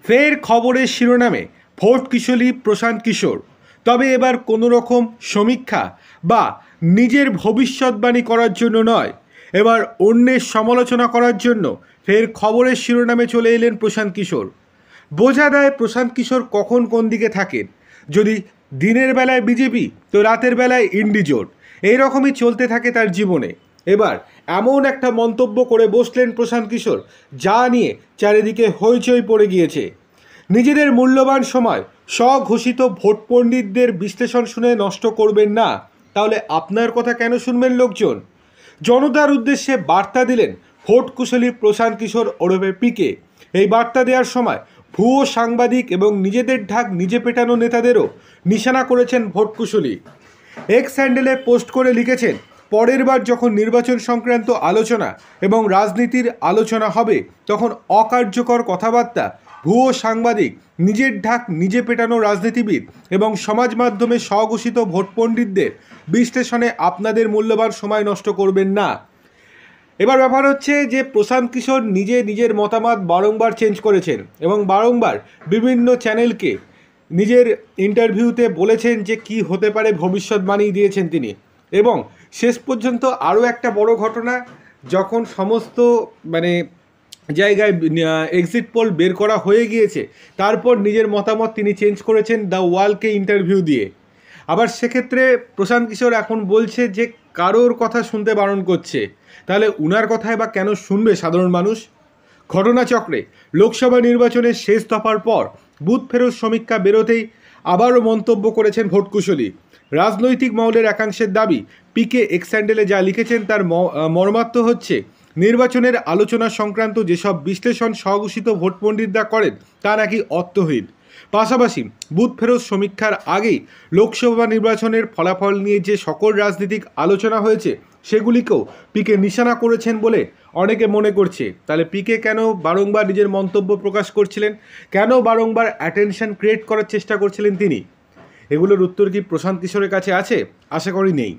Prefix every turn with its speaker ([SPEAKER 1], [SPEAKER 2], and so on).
[SPEAKER 1] ফের খবরের শিরোনামে ভোট কিশোরী প্রশান্ত কিশোর। তবে এবার কোনো রকম সমীক্ষা বা নিজের ভবিষ্যৎবাণী করার জন্য নয়, এবার অন্যের সমালোচনা করার জন্য ফের খবরের শিরোনামে চলে এলেন প্রশান্ত কিশোর। বোঝা দেয় প্রশান্ত কিশোর কখন কোন দিকে থাকেন। যদি দিনের বেলায় বিজেপি তো রাতের বেলায় ইন্ডি জোট, এইরকমই চলতে থাকে তার জীবনে। এবার এমন একটা মন্তব্য করে বসলেন প্রশান্ত কিশোর, যা নিয়ে চারিদিকে হইচই পড়ে গিয়েছে। নিজেদের মূল্যবান সময় স্বঘোষিত ভোট পণ্ডিতদের বিশ্লেষণ শুনে নষ্ট করবেন না, তাহলে আপনার কথা কেন শুনবেন লোকজন? জনতার উদ্দেশ্যে বার্তা দিলেন ভোট কুশলী প্রশান্ত কিশোর ওরফে পিকে। এই বার্তা দেওয়ার সময় ভুয়ো সাংবাদিক এবং নিজেদের ঢাক নিজে পেটানো নেতাদেরও নিশানা করেছেন ভোট কুশলী। এক্স হ্যান্ডেলে পোস্ট করে লিখেছেন, পরের বার যখন নির্বাচন সংক্রান্ত আলোচনা এবং রাজনীতির আলোচনা হবে তখন অকার্যকর কথাবার্তা, ভুয়ো সাংবাদিক, নিজের ঢাক নিজে পেটানো রাজনীতিবিদ এবং সমাজ মাধ্যমে স্বঘোষিত ভোট পণ্ডিতদের বিশ্লেষণে আপনাদের মূল্যবান সময় নষ্ট করবেন না। এবার ব্যাপার হচ্ছে যে প্রশান্ত কিশোর নিজের মতামত বারংবার চেঞ্জ করেছেন এবং বারংবার বিভিন্ন চ্যানেলকে নিজের ইন্টারভিউতে বলেছেন যে কি হতে পারে ভবিষ্যৎবাণী দিয়েছেন তিনি। এবং শেষ পর্যন্ত আরও একটা বড় ঘটনা, যখন সমস্ত জায়গায় এক্সিট পোল বের করা হয়ে গিয়েছে, তারপর নিজের মতামত তিনি চেঞ্জ করেছেন দ্য ওয়ালকে ইন্টারভিউ দিয়ে। আবার সেক্ষেত্রে প্রশান্ত কিশোর এখন বলছে যে কারোর কথা শুনতে বারণ করছে, তাহলে উনার কথায় বা কেন শুনবে সাধারণ মানুষ? ঘটনাচক্রে লোকসভা নির্বাচনের শেষ দফার পর বুথ ফেরত সমীক্ষা বেরোতেই আবারও মন্তব্য করেছেন ভোট কুশলী। রাজনৈতিক মহলের একাংশের দাবি, পিকে এক্স হ্যান্ডেলে যা লিখেছেন তার মর্মার্থ হচ্ছে নির্বাচনের আলোচনা সংক্রান্ত যেসব বিশ্লেষণ স্বঘোষিত ভোট পণ্ডিতরা করেন তা নাকি অর্থহীন। পাশাপাশি বুথ ফেরত সমীক্ষার আগেই লোকসভা নির্বাচনের ফলাফল নিয়ে যে সকল রাজনৈতিক আলোচনা হয়েছে সেগুলিকেও পিকে নিশানা করেছেন বলে অনেকে মনে করছে। তাহলে পিকে কেন বারংবার নিজের মন্তব্য প্রকাশ করছিলেন, কেন বারংবার অ্যাটেনশন ক্রিয়েট করার চেষ্টা করছিলেন তিনি? এগুলোর উত্তর কি প্রশান্ত কিশোরের কাছে আছে? আশা করি নেই।